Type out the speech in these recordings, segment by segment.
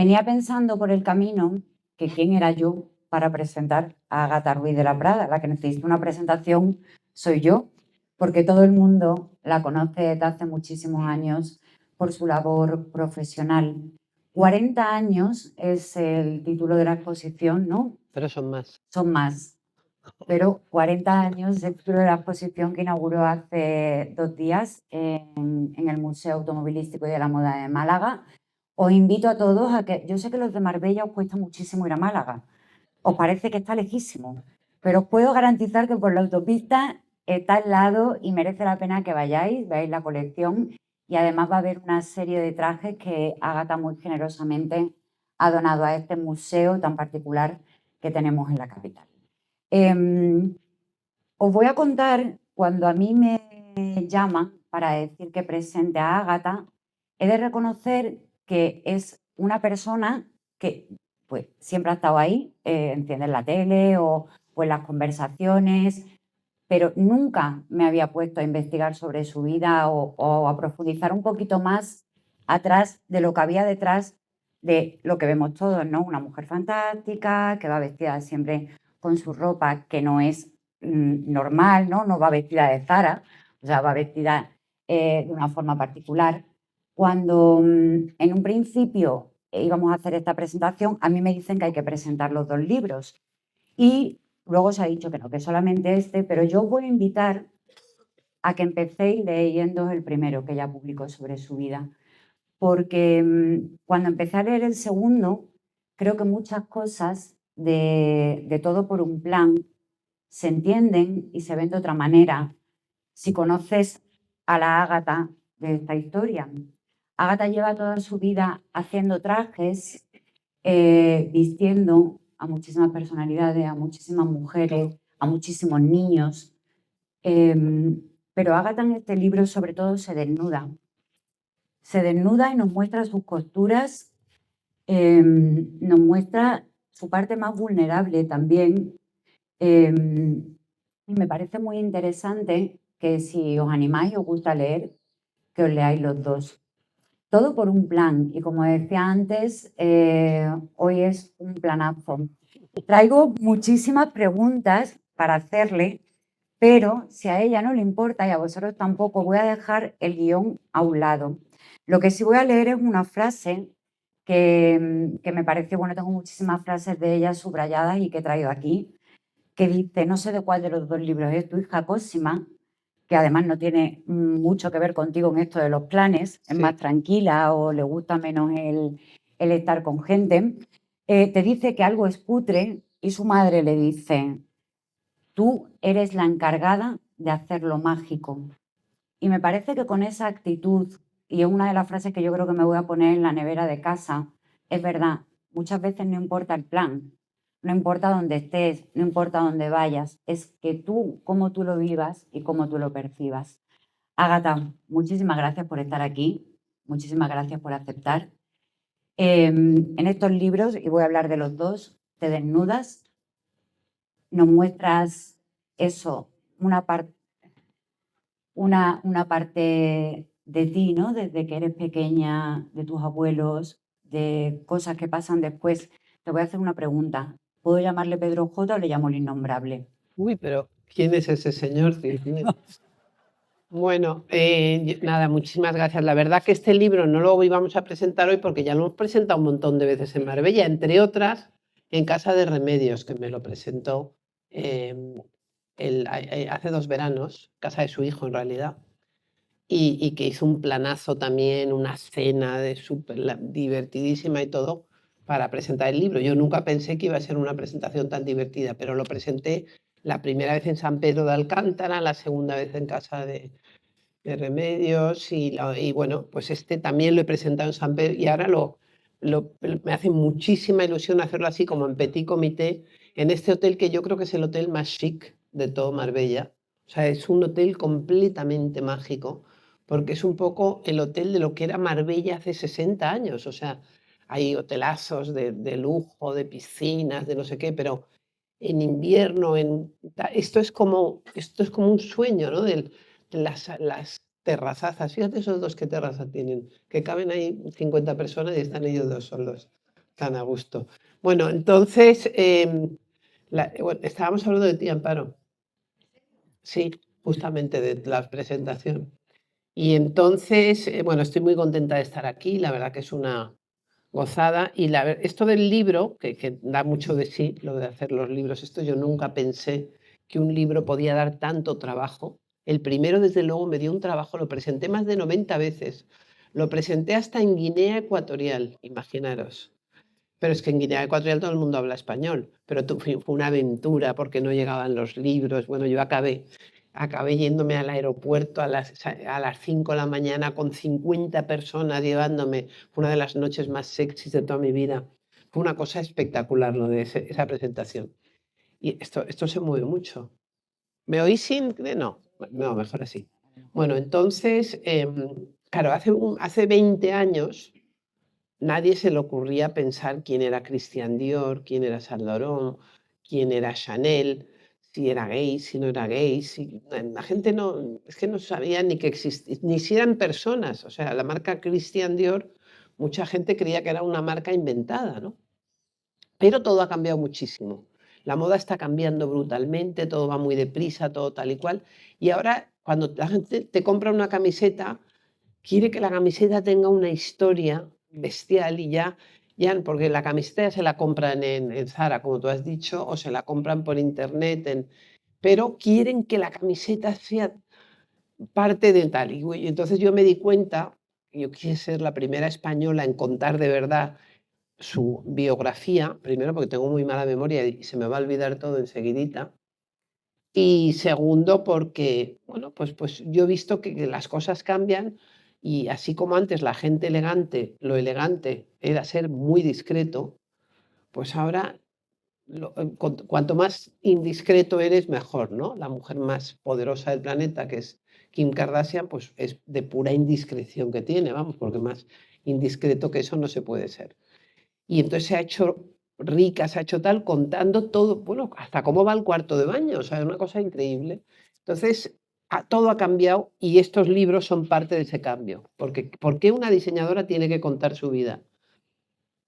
Venía pensando por el camino que quién era yo para presentar a Ágata Ruiz de la Prada. La que necesita una presentación soy yo, porque todo el mundo la conoce desde hace muchísimos años por su labor profesional. 40 años es el título de la exposición, ¿no? Pero son más. Son más, pero 40 años es el título de la exposición que inauguró hace 2 días en el Museo Automovilístico y de la Moda de Málaga. Os invito a todos a que, yo sé que los de Marbella os cuesta muchísimo ir a Málaga, os parece que está lejísimo, pero os puedo garantizar que por la autopista está al lado y merece la pena que vayáis, veáis la colección y además va a haber una serie de trajes que Ágata muy generosamente ha donado a este museo tan particular que tenemos en la capital. Os voy a contar, cuando a mí me llaman para decir que presente a Ágata, he de reconocer que es una persona que pues, siempre ha estado ahí, enciende la tele o en las conversaciones, pero nunca me había puesto a investigar sobre su vida o a profundizar un poquito más atrás de lo que había detrás de lo que vemos todos, ¿no? Una mujer fantástica, que va vestida siempre con su ropa que no es normal, ¿no? No va vestida de Zara, o sea, va vestida de una forma particular. Cuando en un principio íbamos a hacer esta presentación, a mí me dicen que hay que presentar los 2 libros y luego se ha dicho que no, que solamente este, pero yo os voy a invitar a que empecéis leyendo el primero que ella publicó sobre su vida, porque cuando empecé a leer el segundo, creo que muchas cosas de Todo por un plan se entienden y se ven de otra manera si conoces a la Ágata de esta historia. Ágata lleva toda su vida haciendo trajes, vistiendo a muchísimas personalidades, a muchísimas mujeres, a muchísimos niños. Pero Ágata en este libro sobre todo se desnuda. Se desnuda y nos muestra sus costuras, nos muestra su parte más vulnerable también. Y me parece muy interesante que si os animáis y os gusta leer, que os leáis los 2. Todo por un plan. Y como decía antes, hoy es un planazo. Traigo muchísimas preguntas para hacerle, pero si a ella no le importa y a vosotros tampoco, voy a dejar el guión a un lado. Lo que sí voy a leer es una frase que me pareció, bueno, tengo muchísimas frases de ella subrayadas y que he traído aquí, que dice, no sé de cuál de los 2 libros es tu hija Cosima, que además no tiene mucho que ver contigo en esto de los planes, es más tranquila o le gusta menos el estar con gente, te dice que algo es cutre y su madre le dice, tú eres la encargada de hacerlo mágico. Y me parece que con esa actitud, y es una de las frases que yo creo que me voy a poner en la nevera de casa, es verdad, muchas veces no importa el plan, no importa dónde estés, no importa dónde vayas, es que tú, cómo tú lo vivas y cómo tú lo percibas. Ágata, muchísimas gracias por estar aquí, muchísimas gracias por aceptar. En estos libros, y voy a hablar de los 2, te desnudas, nos muestras eso, una parte de ti, ¿no? Desde que eres pequeña, de tus abuelos, de cosas que pasan después. Te voy a hacer una pregunta. ¿Puedo llamarle Pedro J o le llamo el innombrable? Uy, pero ¿quién es ese señor? Dios mío. Bueno, nada, muchísimas gracias. La verdad que este libro no lo íbamos a presentar hoy porque ya lo hemos presentado un montón de veces en Marbella, entre otras en Casa de Remedios, que me lo presentó hace 2 veranos, casa de su hijo en realidad, y que hizo un planazo también, una cena de súper divertidísima y todo para presentar el libro. Yo nunca pensé que iba a ser una presentación tan divertida, pero lo presenté la primera vez en San Pedro de Alcántara, la segunda vez en Casa de Remedios y bueno, pues este también lo he presentado en San Pedro y ahora me hace muchísima ilusión hacerlo así como en petit comité en este hotel que yo creo que es el hotel más chic de todo Marbella. O sea, es un hotel completamente mágico porque es un poco el hotel de lo que era Marbella hace 60 años. O sea, hay hotelazos de lujo, de piscinas, de no sé qué, pero en invierno, esto es como un sueño, ¿no? Las terrazazas. Fíjate esos 2 qué terraza tienen, que caben ahí 50 personas y están ellos 2 solos. tan a gusto. Bueno, entonces, bueno, estábamos hablando de ti, Amparo. Sí, justamente de la presentación. Y entonces, bueno, estoy muy contenta de estar aquí, la verdad que es una gozada. Y esto del libro, que da mucho de sí, lo de hacer los libros, esto yo nunca pensé que un libro podía dar tanto trabajo. El primero, desde luego, me dio un trabajo, lo presenté más de 90 veces. Lo presenté hasta en Guinea Ecuatorial, imaginaros. Pero es que en Guinea Ecuatorial todo el mundo habla español, pero fue una aventura porque no llegaban los libros. Bueno, yo acabé yéndome al aeropuerto a las 5 de la mañana con 50 personas llevándome. Fue una de las noches más sexys de toda mi vida. Fue una cosa espectacular lo de esa presentación. Y esto se mueve mucho. ¿Me oís sin? No, no, mejor así. Bueno, entonces, claro, hace 20 años nadie se le ocurría pensar quién era Christian Dior, quién era Saint Laurent, quién era Chanel, si era gay, si no era gay. La gente no, es que no sabía ni que existía, ni si eran personas. O sea, la marca Christian Dior, mucha gente creía que era una marca inventada, ¿no? Pero todo ha cambiado muchísimo. La moda está cambiando brutalmente, todo va muy deprisa, todo tal y cual. Y ahora, cuando la gente te compra una camiseta, quiere que la camiseta tenga una historia bestial y ya porque la camiseta ya se la compran en Zara, como tú has dicho, o se la compran por internet, pero quieren que la camiseta sea parte de tal. Y entonces yo me di cuenta, yo quise ser la primera española en contar de verdad su biografía, primero porque tengo muy mala memoria y se me va a olvidar todo enseguidita. Y segundo, porque, bueno, pues yo he visto que las cosas cambian y así como antes la gente elegante, lo elegante era ser muy discreto, pues ahora cuanto más indiscreto eres, mejor, ¿no? La mujer más poderosa del planeta, que es Kim Kardashian, pues es de pura indiscreción que tiene, vamos, porque más indiscreto que eso no se puede ser. Y entonces se ha hecho rica, se ha hecho tal, contando todo, bueno, hasta cómo va el cuarto de baño, o sea, es una cosa increíble. Entonces, todo ha cambiado y estos libros son parte de ese cambio. Porque, ¿por qué una diseñadora tiene que contar su vida?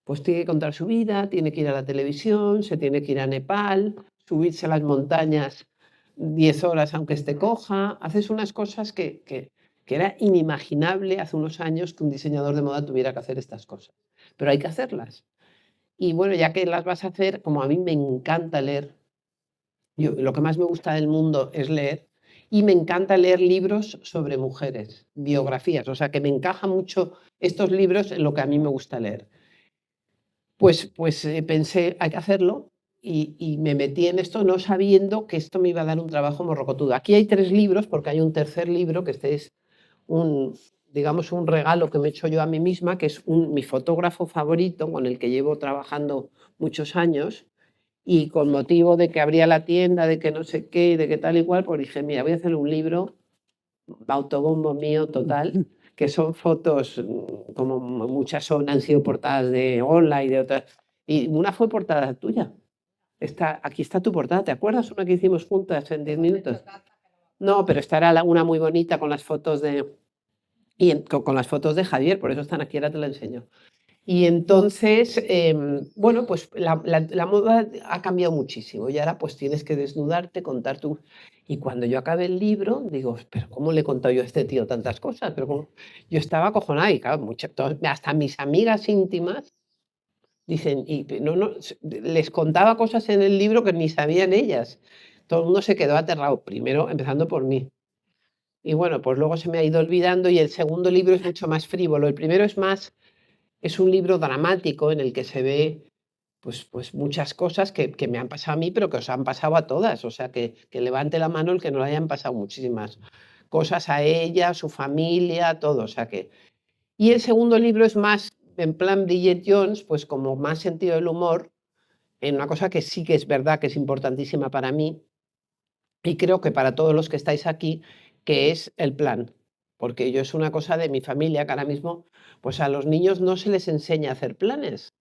Pues tiene que contar su vida, tiene que ir a la televisión, se tiene que ir a Nepal, subirse a las montañas 10 horas aunque esté coja. Haces unas cosas que era inimaginable hace unos años que un diseñador de moda tuviera que hacer estas cosas. Pero hay que hacerlas. Y bueno, ya que las vas a hacer, como a mí me encanta leer, lo que más me gusta del mundo es leer, y me encanta leer libros sobre mujeres, biografías, o sea que me encaja mucho estos libros en lo que a mí me gusta leer. Pues pensé, hay que hacerlo, y me metí en esto no sabiendo que esto me iba a dar un trabajo morrocotudo. Aquí hay 3 libros, porque hay un tercer libro, que este es un, digamos, un regalo que me he hecho yo a mí misma, que es mi fotógrafo favorito, con el que llevo trabajando muchos años, y con motivo de que abría la tienda, de que no sé qué, de que tal y cual, pues dije, mira, voy a hacer un libro, autobombo mío total, que son fotos, como muchas han sido portadas de Hola y de otras, y una fue portada tuya. Aquí está tu portada, ¿te acuerdas una que hicimos juntas en 10 minutos? No, pero esta era una muy bonita con las fotos con las fotos de Javier, por eso están aquí, ahora te la enseño. Y entonces, bueno, pues la moda ha cambiado muchísimo y ahora pues tienes que desnudarte, contar tu... Y cuando yo acabé el libro, digo, pero ¿cómo le he contado yo a este tío tantas cosas? Pero yo estaba acojonada y claro, hasta mis amigas íntimas dicen, y no, no, les contaba cosas en el libro que ni sabían ellas. Todo el mundo se quedó aterrado, primero empezando por mí. Y bueno, pues luego se me ha ido olvidando y el segundo libro es mucho más frívolo. El primero es un libro dramático en el que se ve pues muchas cosas que me han pasado a mí, pero que os han pasado a todas. O sea, que levante la mano el que no le hayan pasado muchísimas cosas a ella, a su familia, todo. O sea que... Y el segundo libro es más en plan Bridget Jones, pues como más sentido del humor, en una cosa que sí que es verdad que es importantísima para mí y creo que para todos los que estáis aquí, que es el plan. Porque yo es una cosa de mi familia que ahora mismo, pues a los niños no se les enseña a hacer planes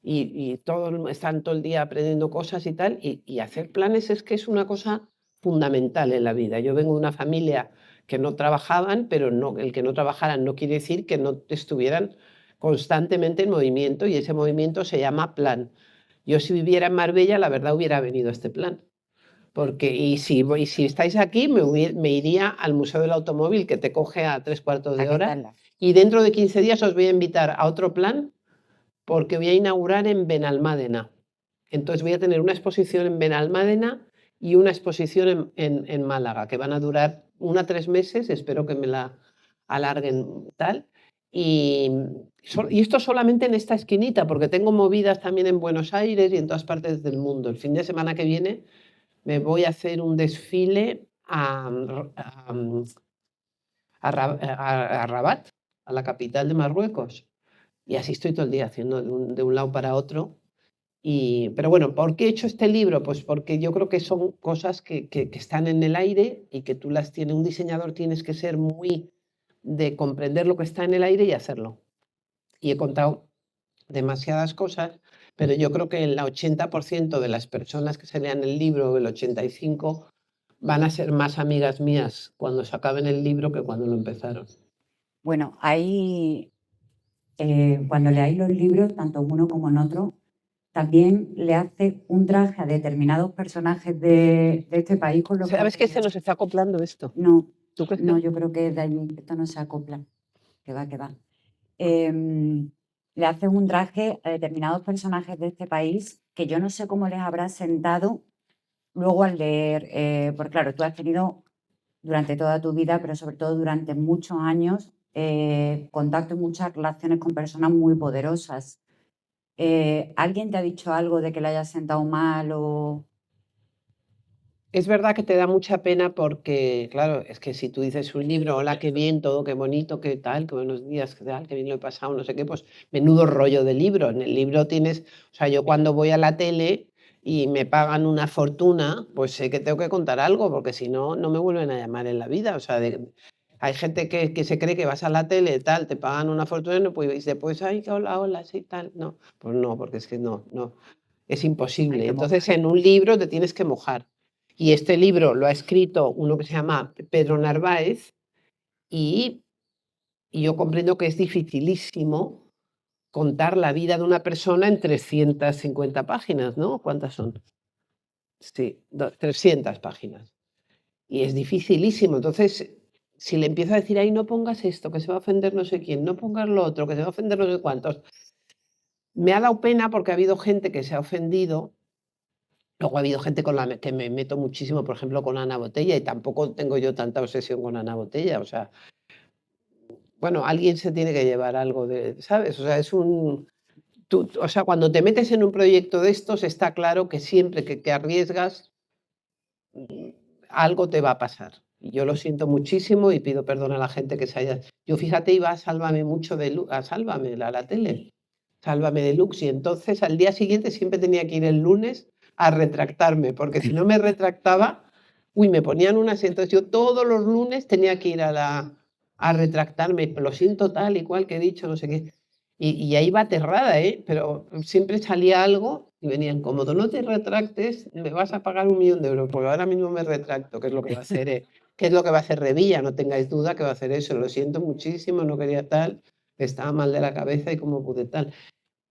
y todos están todo el día aprendiendo cosas y tal, y hacer planes es que es una cosa fundamental en la vida. Yo vengo de una familia que no trabajaban, pero no, el que no trabajaran no quiere decir que no estuvieran constantemente en movimiento y ese movimiento se llama plan. Yo si viviera en Marbella, la verdad hubiera venido a este plan. Porque, si estáis aquí, me iría al Museo del Automóvil, que te coge a 3/4 ¿A de qué hora. tal? Y dentro de 15 días os voy a invitar a otro plan, porque voy a inaugurar en Benalmádena. Entonces voy a tener una exposición en Benalmádena y una exposición en Málaga, que van a durar 3 meses, espero que me la alarguen tal. Y, y esto solamente en esta esquinita, porque tengo movidas también en Buenos Aires y en todas partes del mundo. El fin de semana que viene me voy a hacer un desfile a Rabat, a la capital de Marruecos. Y así estoy todo el día haciendo de un lado para otro. Pero bueno, ¿por qué he hecho este libro? Pues porque yo creo que son cosas que están en el aire y que tú las tienes, un diseñador tienes que ser muy de comprender lo que está en el aire y hacerlo. Y he contado demasiadas cosas, pero yo creo que el 80% de las personas que se lean el libro, el 85%, van a ser más amigas mías cuando se acaben el libro que cuando lo empezaron. Bueno, ahí, cuando leáis los libros, tanto en uno como en otro, también le hace un traje a determinados personajes de este país con los que ¿Sabes has que se tenido. nos está acoplando esto? No, ¿Tú crees que no, no? yo creo que de allí esto no se acopla. Que va, que va. Le hace un traje a determinados personajes de este país que yo no sé cómo les habrá sentado luego al leer, porque claro, tú has tenido durante toda tu vida, pero sobre todo durante muchos años, contacto y muchas relaciones con personas muy poderosas. ¿Alguien te ha dicho algo de que le haya sentado mal o...? Es verdad que te da mucha pena porque, claro, es que si tú dices un libro, hola, qué bien, todo, qué bonito, qué tal, qué buenos días, qué tal, qué bien lo he pasado, no sé qué, pues menudo rollo de libro. En el libro tienes, o sea, yo cuando voy a la tele y me pagan una fortuna, pues sé que tengo que contar algo, porque si no, no me vuelven a llamar en la vida. O sea, hay gente que se cree que vas a la tele, tal, te pagan una fortuna y no puedes, y después, ay, hola, hola, sí, tal. No, pues no, porque es que no, no, es Hay imposible. que Entonces, mojar. en un libro te tienes que mojar. Y este libro lo ha escrito uno que se llama Pedro Narváez y, y yo comprendo que es dificilísimo contar la vida de una persona en 350 páginas, ¿no? ¿Cuántas son? Sí, 300 páginas. Y es dificilísimo. Entonces, si le empiezo a decir, ay, no pongas esto, que se va a ofender no sé quién, no pongas lo otro, que se va a ofender no sé cuántos, me ha dado pena porque ha habido gente que se ha ofendido. Luego ha habido gente con la que me meto muchísimo, por ejemplo, con Ana Botella, y tampoco tengo yo tanta obsesión con Ana Botella. O sea, bueno, alguien se tiene que llevar algo de, ¿sabes? O sea, o sea, cuando te metes en un proyecto de estos, está claro que siempre que te arriesgas, mm, algo te va a pasar. Y yo lo siento muchísimo y pido perdón a la gente que se haya. Yo, fíjate, iba a Sálvame mucho a Sálvame, la tele, Sálvame Deluxe, y entonces al día siguiente siempre tenía que ir el lunes a retractarme, porque si no me retractaba, uy, me ponían unas, entonces yo todos los lunes tenía que ir a retractarme, lo siento tal y cual que he dicho, no sé qué. Y ahí va aterrada, ¿eh? Pero siempre salía algo y venían, como tú no te retractes, me vas a pagar 1.000.000 de euros, porque ahora mismo me retracto, que es lo que va a hacer, qué es lo que va a hacer Revilla, no tengáis duda que va a hacer eso, lo siento muchísimo, no quería tal, estaba mal de la cabeza y cómo pude tal.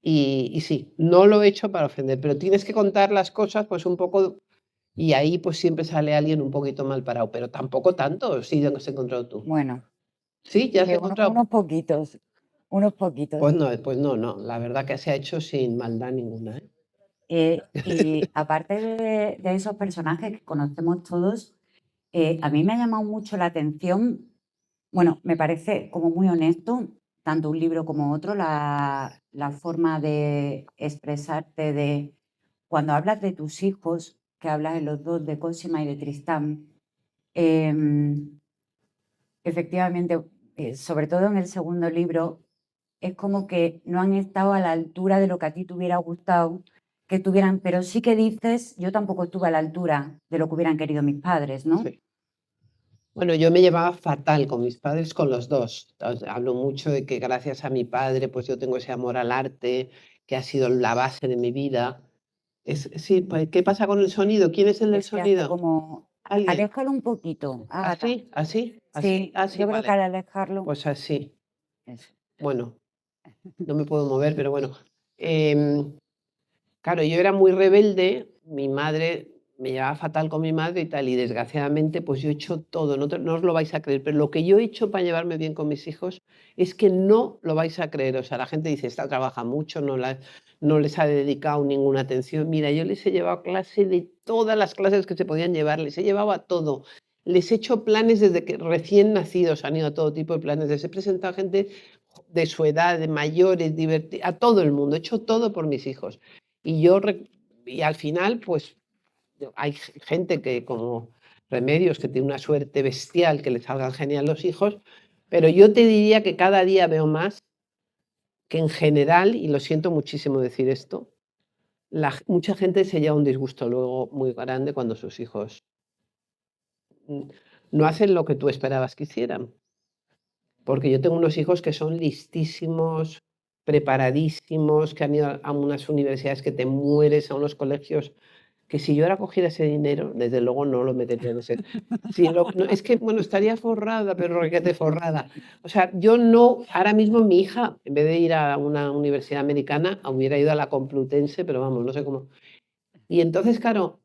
Y sí, no lo he hecho para ofender, pero tienes que contar las cosas pues un poco, y ahí pues siempre sale alguien un poquito mal parado, pero tampoco tanto. Sí, ¿dónde has encontrado tú? Bueno, Sí, ya has encontrado. unos poquitos, unos poquitos. Pues no, no, la verdad que se ha hecho sin maldad ninguna, ¿eh? Y aparte de esos personajes que conocemos todos, a mí me ha llamado mucho la atención, bueno, me parece como muy honesto, tanto un libro como otro, la forma de expresarte de cuando hablas de tus hijos, que hablas en los dos de Cosima y de Tristán, em, efectivamente, sobre todo en el segundo libro, es como que no han estado a la altura de lo que a ti te hubiera gustado que tuvieran, pero sí que dices, yo tampoco estuve a la altura de lo que hubieran querido mis padres, ¿no? Sí. Bueno, yo me llevaba fatal con mis padres, con los dos. Hablo mucho de que gracias a mi padre, pues yo tengo ese amor al arte, que ha sido la base de mi vida. Sí, pues, ¿qué pasa con el sonido? ¿Quién es el del Es que hace sonido? como, ¿Alguien? aléjalo un poquito, Ágata. ¿Así? ¿Así? ¿Así? Sí, Así, yo creo que vale. al alejarlo, Pues así. eso. Bueno. no me puedo mover, pero bueno. Claro, yo era muy rebelde, mi madre me llevaba fatal con mi madre y tal, y desgraciadamente, pues yo he hecho todo, no os lo vais a creer, pero lo que yo he hecho para llevarme bien con mis hijos es que no lo vais a creer. O sea, la gente dice, esta trabaja mucho, no les ha dedicado ninguna atención. Mira, yo les he llevado a clase de todas las clases que se podían llevar, les he llevado a todo. Les he hecho planes desde que recién nacidos, han ido a todo tipo de planes, les he presentado a gente de su edad, de mayores, a todo el mundo, he hecho todo por mis hijos. Y al final, pues hay gente que como Remedios, que tiene una suerte bestial, que le salgan genial los hijos, pero yo te diría que cada día veo más que en general, y lo siento muchísimo decir esto, mucha gente se lleva un disgusto luego muy grande cuando sus hijos mm, no hacen lo que tú esperabas que hicieran. Porque yo tengo unos hijos que son listísimos, preparadísimos, que han ido a unas universidades que te mueres, a unos colegios que si yo ahora cogiera ese dinero, desde luego no lo metería en ese. Si no, es que, bueno, estaría forrada, pero requete forrada. O sea, yo no, ahora mismo mi hija, en vez de ir a una universidad americana, hubiera ido a la Complutense, pero vamos, no sé cómo. Y entonces, claro,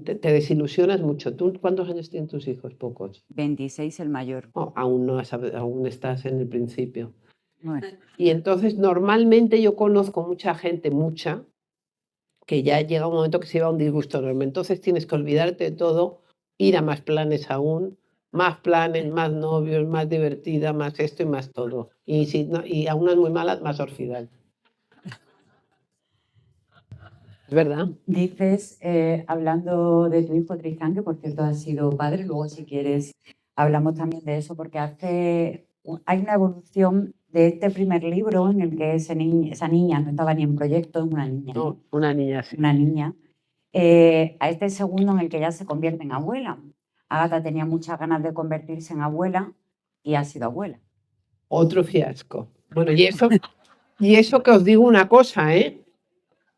te desilusionas mucho. ¿Tú cuántos años tienen tus hijos? Pocos. 26 el mayor. Oh, aún no, aún estás en el principio. Bueno, Y entonces, normalmente yo conozco mucha gente, que ya llega un momento que se lleva un disgusto enorme. Entonces tienes que olvidarte de todo, ir a más planes aún, más planes, más novios, más divertida, más esto y más todo. Y, si no, y a unas muy malas, más orfidal. ¿Es verdad? dices, hablando de tu hijo Tristán, que por cierto ha sido padre, luego si quieres hablamos también de eso, porque hay una evolución de este primer libro en el que esa niña no estaba ni en proyecto, es una niña, No, una niña sí. una niña, a este segundo en el que ya se convierte en abuela. Agatha tenía muchas ganas de convertirse en abuela y ha sido abuela. Otro fiasco. Bueno, y eso que os digo una cosa,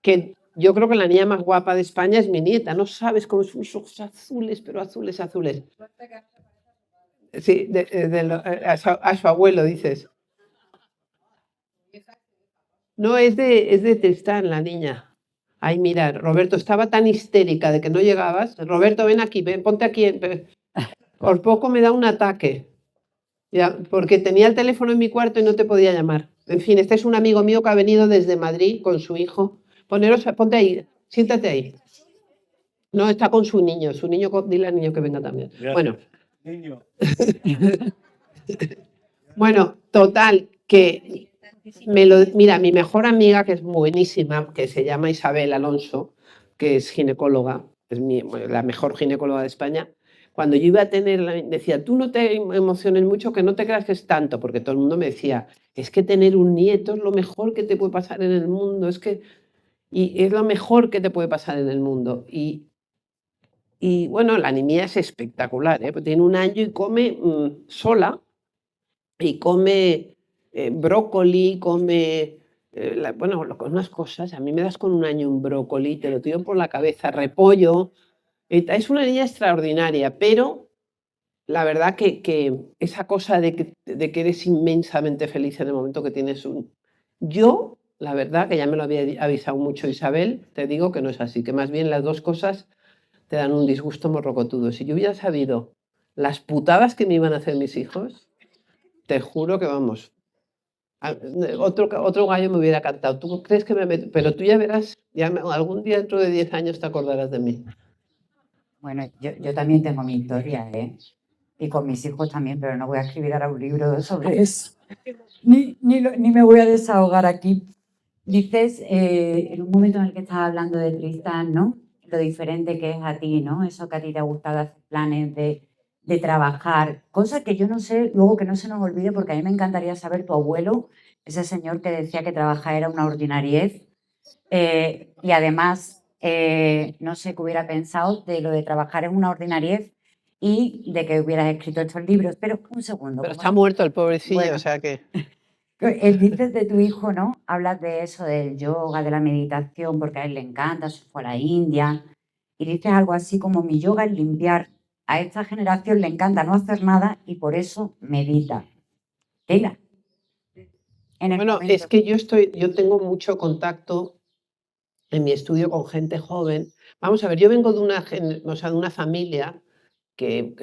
que yo creo que la niña más guapa de España es mi nieta. No sabes cómo son sus ojos azules, pero azules, azules. Sí, a su abuelo, dices. No, es de Tristán, la niña. Ay, mira, Roberto, estaba tan histérica de que no llegabas. Roberto, ven aquí, ven, ponte aquí. Por poco me da un ataque. Ya, porque tenía el teléfono en mi cuarto y no te podía llamar. En fin, este es un amigo mío que ha venido desde Madrid con su hijo. Ponte ahí, siéntate ahí. No, está con su niño. Dile al niño que venga también. Gracias. Bueno. Niño. Bueno, total, que mira, mi mejor amiga, que es buenísima, que se llama Isabel Alonso, que es ginecóloga, es la mejor ginecóloga de España. Cuando yo iba a decía, tú no te emociones mucho, que no te creas que es tanto, porque todo el mundo me decía, es que tener un nieto es lo mejor que te puede pasar en el mundo, y es lo mejor que te puede pasar en el mundo. Y bueno, la niña es espectacular, pues tiene 1 año y come sola, y come brócoli, come, bueno, unas cosas, a mí me das con 1 año un brócoli, te lo tiro por la cabeza, repollo, es una niña extraordinaria, pero la verdad que esa cosa de que eres inmensamente feliz en el momento que tienes Yo, la verdad, que ya me lo había avisado mucho Isabel, te digo que no es así, que más bien las dos cosas te dan un disgusto morrocotudo. Si yo hubiera sabido las putadas que me iban a hacer mis hijos, te juro que vamos. Otro gallo me hubiera cantado. ¿Tú crees que me meto? Pero tú ya verás, algún día dentro de 10 años te acordarás de mí. Bueno, yo también tengo mi historia, y con mis hijos también, pero no voy a escribir ahora un libro sobre eso. Ni me voy a desahogar aquí. Dices, en un momento en el que estabas hablando de Tristán, ¿no? Lo diferente que es a ti, ¿no? Eso que a ti te ha gustado hacer planes de trabajar, cosas que yo no sé, luego que no se nos olvide, porque a mí me encantaría saber tu abuelo, ese señor que decía que trabajar era una ordinariez, y además, no sé qué hubiera pensado de lo de trabajar en una ordinariez y de que hubieras escrito estos libros. Pero un segundo. Pero está muerto el pobrecillo, Bueno. o sea que... Dices de tu hijo, ¿no? Hablas de eso, del yoga, de la meditación, porque a él le encanta, se fue a la India. Y dices algo así como: mi yoga es limpiar. A esta generación le encanta no hacer nada y por eso medita. Tela. en el Bueno, es momento. que yo tengo mucho contacto en mi estudio con gente joven. Vamos a ver, yo vengo de o sea, de una familia que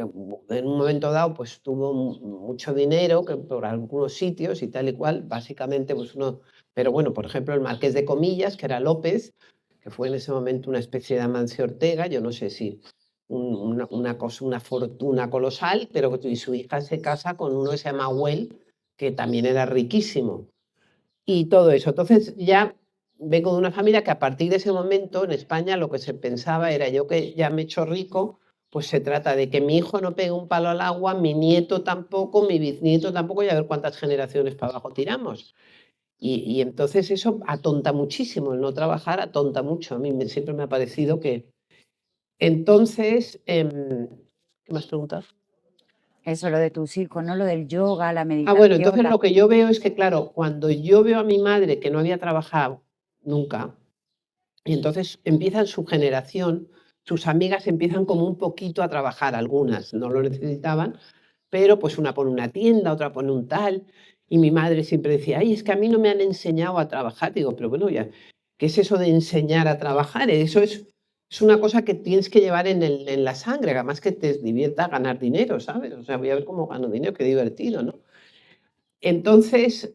en un momento dado pues tuvo mucho dinero que por algunos sitios y tal y cual, básicamente pues uno, pero bueno, por ejemplo, el Marqués de Comillas, que era López, que fue en ese momento una especie de Amancio Ortega, yo no sé si una cosa, una fortuna colosal, pero y su hija se casa con uno que se llama Güell, que también era riquísimo. Y todo eso. Entonces ya vengo de una familia que a partir de ese momento en España lo que se pensaba era yo que ya me he hecho rico, pues se trata de que mi hijo no pegue un palo al agua, mi nieto tampoco, mi bisnieto tampoco, y a ver cuántas generaciones para abajo tiramos. Y entonces eso atonta muchísimo, el no trabajar atonta mucho. A mí siempre me ha parecido que... Entonces, ¿qué me has preguntado? Eso, lo de tus hijos, ¿no? Lo del yoga, la Bueno, meditación, entonces lo que yo veo es que, claro, cuando yo veo a mi madre que no había trabajado nunca, y entonces empiezan su generación, sus amigas empiezan como un poquito a trabajar, algunas no lo necesitaban, pero pues una pone una tienda, otra pone un tal, y mi madre siempre decía, ay, es que a mí no me han enseñado a trabajar. Digo, pero bueno, ya, ¿qué es eso de enseñar a trabajar? Eso es una cosa que tienes que llevar en la sangre, además que te divierta ganar dinero, ¿sabes? O sea, voy a ver cómo gano dinero, qué divertido, ¿no? Entonces,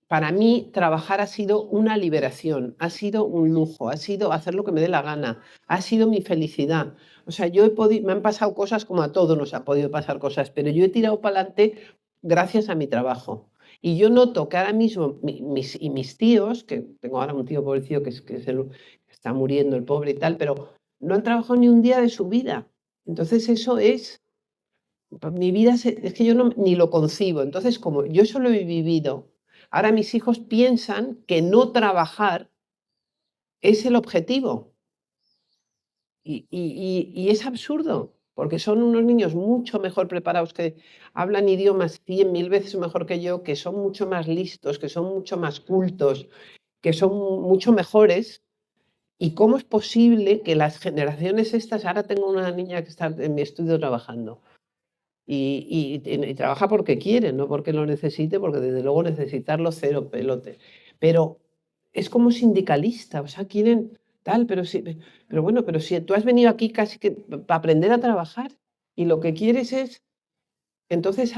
para mí trabajar ha sido una liberación, ha sido un lujo, ha sido hacer lo que me dé la gana, ha sido mi felicidad. O sea, me han pasado cosas como a todos nos ha podido pasar cosas, pero yo he tirado para adelante gracias a mi trabajo. Y yo noto que ahora mismo mis tíos, que tengo ahora un tío pobrecito que está muriendo el pobre y tal, pero no han trabajado ni un día de su vida. Entonces eso pues mi vida es que yo ni lo concibo. Entonces, como yo eso lo he vivido, ahora mis hijos piensan que no trabajar es el objetivo. Y es absurdo, porque son unos niños mucho mejor preparados, que hablan idiomas 100.000 veces mejor que yo, que son mucho más listos, que son mucho más cultos, que son mucho mejores. ¿Y cómo es posible que las generaciones estas, ahora tengo una niña que está en mi estudio trabajando, y trabaja porque quiere, no porque lo necesite, porque desde luego necesitarlo cero pelote. Pero es como sindicalista, o sea, quieren tal, pero bueno, pero si tú has venido aquí casi que para aprender a trabajar y lo que quieres es... Entonces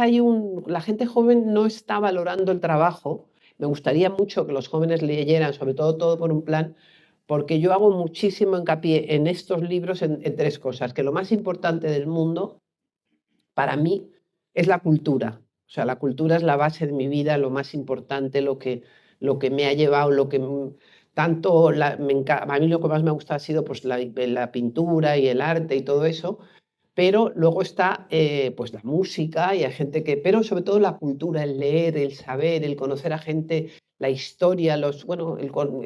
la gente joven no está valorando el trabajo. Me gustaría mucho que los jóvenes leyeran, sobre todo Todo por un plan, porque yo hago muchísimo hincapié en estos libros en tres cosas, que lo más importante del mundo para mí es la cultura. O sea, la cultura es la base de mi vida, lo más importante, lo que me ha llevado, tanto a mí lo que más me gusta ha sido pues la pintura y el arte y todo eso, pero luego está pues la música y hay gente pero sobre todo la cultura, el leer, el saber, el conocer a gente, la historia, bueno,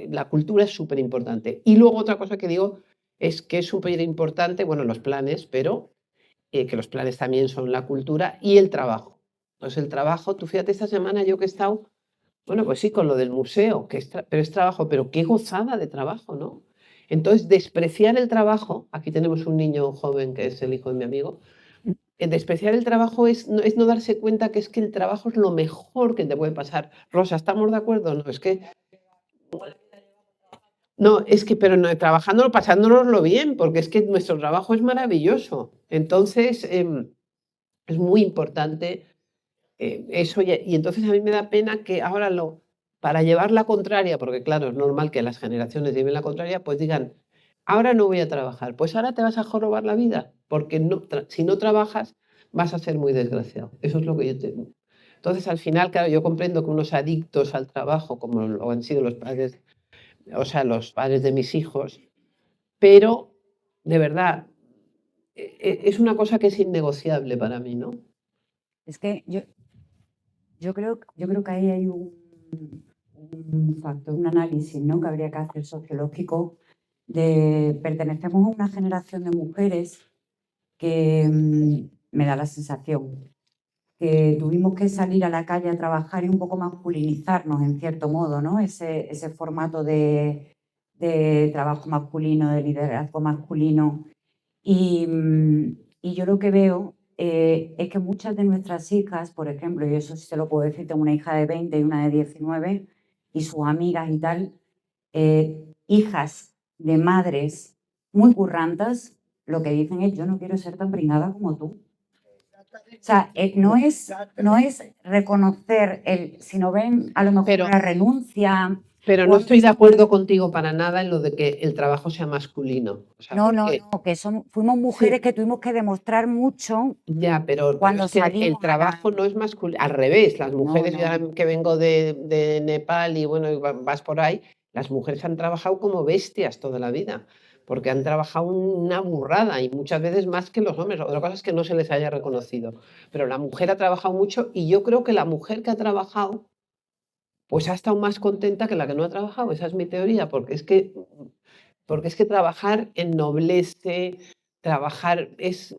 la cultura es súper importante. Y luego otra cosa que digo es que es súper importante, bueno, los planes, pero que los planes también son la cultura y el trabajo. Pues el trabajo, tú fíjate, esta semana yo que he estado, bueno, pues sí, con lo del museo, pero es trabajo, pero qué gozada de trabajo, ¿no? Entonces, despreciar el trabajo, aquí tenemos un niño joven que es el hijo de mi amigo, despreciar el trabajo es no darse cuenta que es que el trabajo es lo mejor que te puede pasar. Rosa, ¿estamos de acuerdo? No, es que no, es que, pero no, trabajándolo, pasándonoslo bien, porque es que nuestro trabajo es maravilloso. Entonces, es muy importante eso, y entonces a mí me da pena que ahora para llevar la contraria, porque claro, es normal que las generaciones lleven la contraria, pues digan, ahora no voy a trabajar, pues ahora te vas a jorobar la vida, porque si no trabajas vas a ser muy desgraciado. Eso es lo que yo te... Entonces, al final, claro, yo comprendo que unos adictos al trabajo, como lo han sido los padres, o sea, los padres de mis hijos, pero de verdad, es una cosa que es innegociable para mí, ¿no? es que yo creo que ahí hay un factor, un análisis, ¿no? Que habría que hacer sociológico de pertenecemos a una generación de mujeres que me da la sensación que tuvimos que salir a la calle a trabajar y un poco masculinizarnos en cierto modo, ¿no? Ese formato de trabajo masculino, de liderazgo masculino. Y yo lo que veo es que muchas de nuestras hijas, por ejemplo, y eso sí te lo puedo decir, tengo una hija de 20 y una de 19, y sus amigas y tal, hijas de madres muy currantas, lo que dicen es: yo no quiero ser tan pringada como tú. O sea, no es reconocer sino ven a lo mejor Pero, la renuncia. pero o no a estoy de veces- acuerdo contigo para nada en lo de que el trabajo sea masculino. O sea, No, porque que fuimos mujeres sí, que tuvimos que demostrar mucho ya, pero cuando es que el salimos a la... trabajo no es masculino. Al revés, las No, mujeres, yo no. ahora que vengo de Nepal y bueno, y vas por ahí, las mujeres han trabajado como bestias toda la vida, porque han trabajado una burrada y muchas veces más que los hombres. Otra cosa es que no se les haya reconocido, pero la mujer ha trabajado mucho y yo creo que la mujer que ha trabajado, pues ha estado más contenta que la que no ha trabajado. Esa es mi teoría, porque es que trabajar ennoblece, trabajar es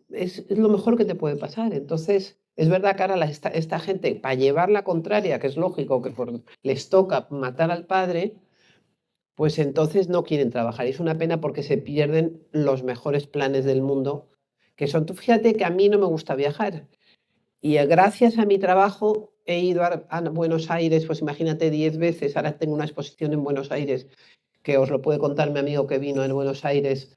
lo mejor que te puede pasar. Entonces, es verdad que ahora esta gente, para llevar la contraria, que es lógico que les toca matar al padre, pues entonces no quieren trabajar. Y es una pena porque se pierden los mejores planes del mundo, que son, tú fíjate que a mí no me gusta viajar. Y gracias a mi trabajo he ido a Buenos Aires, pues imagínate 10 veces. Ahora tengo una exposición en Buenos Aires que os lo puede contar mi amigo que vino en Buenos Aires,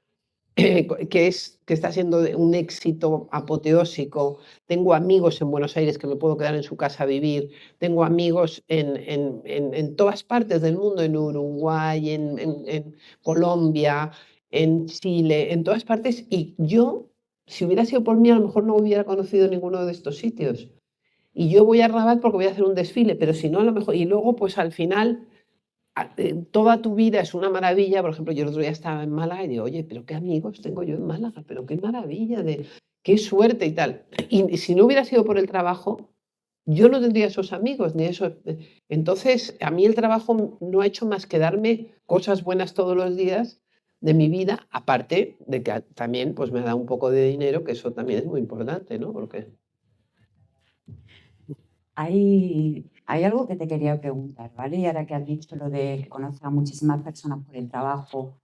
que está siendo un éxito apoteósico. Tengo amigos en Buenos Aires que me puedo quedar en su casa a vivir. Tengo amigos en todas partes del mundo, en Uruguay, en Colombia, en Chile, en todas partes. Y yo, si hubiera sido por mí, a lo mejor no hubiera conocido ninguno de estos sitios. Y yo voy a Rabat porque voy a hacer un desfile, pero si no, a lo mejor. Y luego, pues al final toda tu vida es una maravilla. Por ejemplo, yo el otro día estaba en Málaga y digo, oye, pero qué amigos tengo yo en Málaga, pero qué maravilla, qué suerte y tal. Y si no hubiera sido por el trabajo, yo no tendría esos amigos, ni eso. Entonces, a mí el trabajo no ha hecho más que darme cosas buenas todos los días de mi vida, aparte de que también pues me da un poco de dinero, que eso también es muy importante, ¿no? Porque Hay algo que te quería preguntar, ¿vale? Y ahora que has dicho lo de que conoces a muchísimas personas por el trabajo,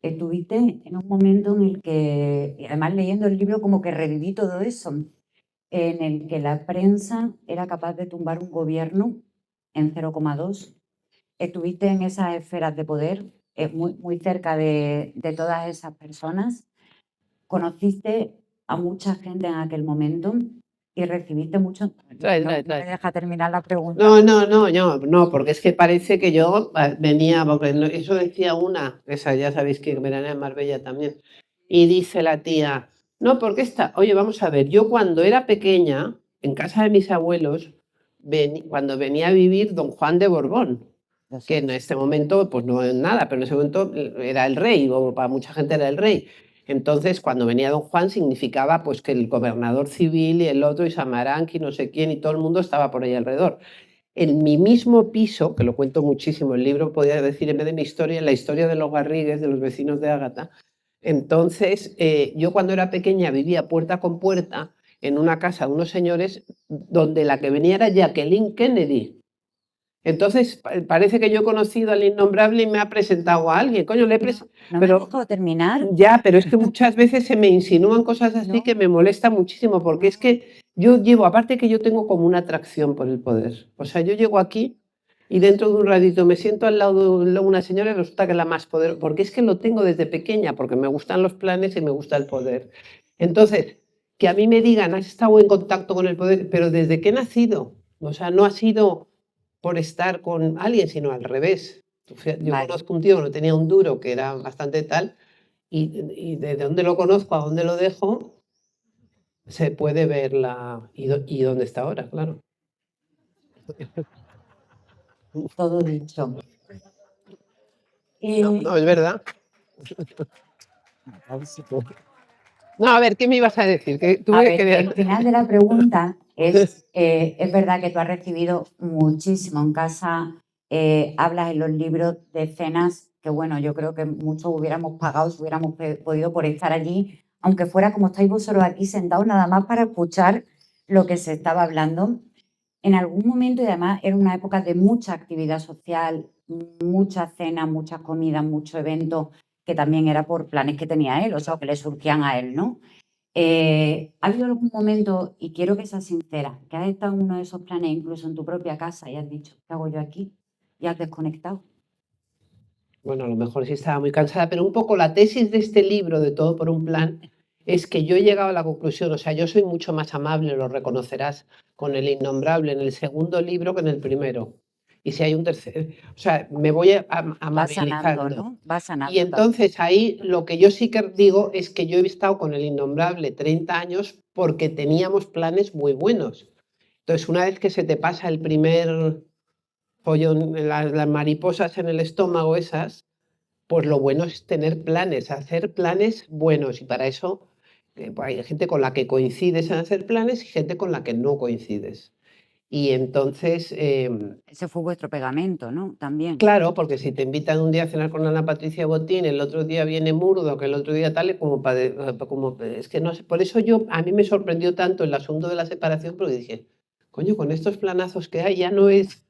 estuviste en un momento en el que, y además leyendo el libro, como que reviví todo eso, en el que la prensa era capaz de tumbar un gobierno en 0,2. Estuviste en esas esferas de poder, muy cerca de todas esas personas. Conociste a mucha gente en aquel momento y recibiste mucho... No me deja terminar la pregunta. No, porque es que parece que yo venía, porque eso decía una, esa ya sabéis que verán en Marbella también, y dice la tía, no, porque oye, vamos a ver, yo cuando era pequeña, en casa de mis abuelos, cuando venía a vivir don Juan de Borbón, que en este momento, pues no es nada, pero en ese momento era el rey, o para mucha gente era el rey. Entonces, cuando venía don Juan, significaba pues que el gobernador civil y el otro, y Samaranch y no sé quién, y todo el mundo estaba por ahí alrededor. En mi mismo piso, que lo cuento muchísimo, el libro podría decir en vez de mi historia, la historia de los Garrigues, de los vecinos de Ágata. Entonces, yo cuando era pequeña vivía puerta con puerta en una casa de unos señores donde la que venía era Jacqueline Kennedy. Entonces, parece que yo he conocido al innombrable y me ha presentado a alguien. Coño, le he No me pero dejo terminar. ya, pero es que muchas veces se me insinúan cosas así No, que me molesta muchísimo, porque es que yo llevo, aparte que yo tengo como una atracción por el poder. O sea, yo llego aquí y dentro de un ratito me siento al lado de una señora y resulta que es la más poderosa, porque es que lo tengo desde pequeña, porque me gustan los planes y me gusta el poder. Entonces, que a mí me digan, has estado en contacto con el poder, pero desde que he nacido, o sea, no ha sido por estar con alguien, sino al revés. Yo vale. conozco un tío que no tenía un duro, que era bastante tal, y de dónde lo conozco a dónde lo dejo, se puede ver y dónde está ahora, claro. Todo dicho. No, Y no, es verdad. No, a ver, ¿qué me ibas a decir? Que tú a me ver, querías... el final de la pregunta es verdad que tú has recibido muchísimo en casa, hablas en los libros de escenas que, bueno, yo creo que muchos hubiéramos pagado si hubiéramos podido por estar allí, aunque fuera como estáis vosotros aquí sentados, nada más para escuchar lo que se estaba hablando. En algún momento, y además era una época de mucha actividad social, muchas cenas, muchas comidas, muchos eventos, que también era por planes que tenía él, o sea, que le surgían a él, ¿no? ¿Ha habido algún momento, y quiero que seas sincera, que has estado en uno de esos planes, incluso en tu propia casa, y has dicho, ¿qué hago yo aquí? Y has desconectado. Bueno, a lo mejor sí estaba muy cansada, pero un poco la tesis de este libro, de Todo por un plan, es que yo he llegado a la conclusión, o sea, yo soy mucho más amable, lo reconocerás, con el innombrable en el segundo libro que en el primero. Y si hay un tercer, o sea, me voy Va sanando, amabilizando. ¿no? Va Y sanando también. entonces ahí lo que yo sí que digo es que yo he estado con el innombrable 30 años porque teníamos planes muy buenos. Entonces, una vez que se te pasa el primer follón, las mariposas en el estómago esas, pues lo bueno es tener planes, hacer planes buenos. Y para eso pues hay gente con la que coincides en hacer planes y gente con la que no coincides. Y entonces, Ese fue vuestro pegamento, ¿no? También. claro, porque si te invitan un día a cenar con Ana Patricia Botín, el otro día viene Murdo, que el otro día tal, es que no sé, por eso a mí me sorprendió tanto el asunto de la separación, porque dije, coño, con estos planazos que hay ya no es.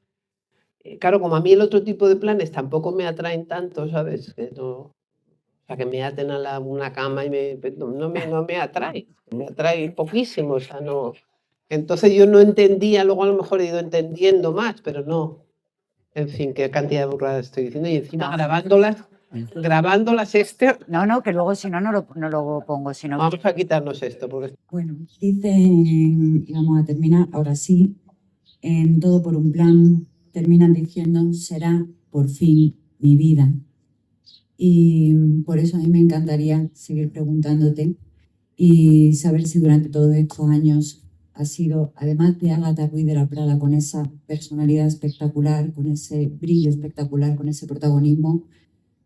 Claro, como a mí el otro tipo de planes tampoco me atraen tanto, ¿sabes? Que no, o sea, que me aten a una cama y no me atrae, me atrae poquísimo, o sea, no. Entonces yo no entendía, luego a lo mejor he ido entendiendo más, pero no. En fin, qué cantidad de burradas estoy diciendo y encima No. grabándolas No, que luego si no, no lo pongo. Sino vamos a quitarnos esto, porque Bueno, dicen, y vamos a terminar, ahora sí, en Todo por un plan, terminan diciendo, será por fin mi vida. Y por eso a mí me encantaría seguir preguntándote y saber si durante todos estos años ha sido, además de Ágata Ruiz de la Prada, con esa personalidad espectacular, con ese brillo espectacular, con ese protagonismo,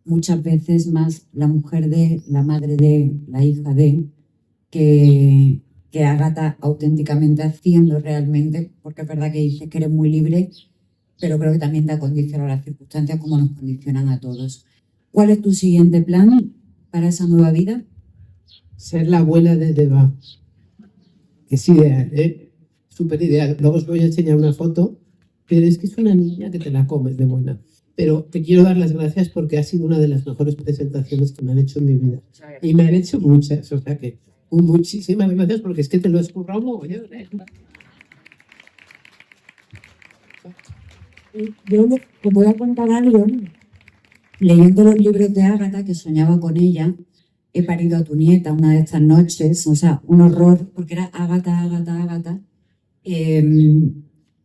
muchas veces más la mujer de, la madre de, la hija de, que Ágata auténticamente haciendo realmente, porque es verdad que dices que eres muy libre, pero creo que también te acondicionan las circunstancias como nos condicionan a todos. ¿Cuál es tu siguiente plan para esa nueva vida? Ser la abuela de Deva. Es ideal, ¿eh? Súper ideal. Luego os voy a enseñar una foto, pero es que es una niña que te la comes de buena. Pero te quiero dar las gracias porque ha sido una de las mejores presentaciones que me han hecho en mi vida. Y me han hecho muchas, o sea que muchísimas gracias porque es que te lo has currado mogollón, ¿eh? Yo te voy a contar algo. Leyendo los libros de Ágata, que soñaba con ella, he parido a tu nieta una de estas noches, o sea, un horror, porque era Ágata, Ágata, Ágata.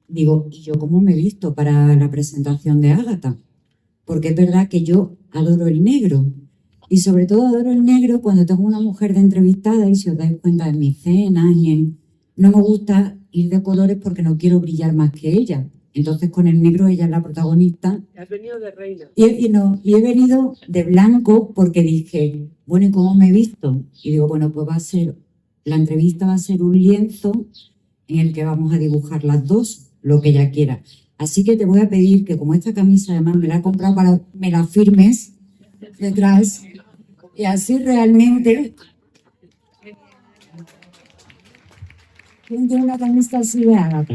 Digo, ¿y yo cómo me he visto para la presentación de Ágata? Porque es verdad que yo adoro el negro. Y sobre todo adoro el negro cuando tengo una mujer de entrevistada, y si os dais cuenta en mis cenas no me gusta ir de colores porque no quiero brillar más que ella. Entonces con el negro ella es la protagonista. has venido de reina. Y he venido de blanco porque dije, bueno, ¿y cómo me he visto? Y digo, bueno, pues la entrevista va a ser un lienzo en el que vamos a dibujar las dos, lo que ella quiera. Así que te voy a pedir que como esta camisa además me la he comprado para me la firmes detrás y así realmente tiene una camisa así de Ágata.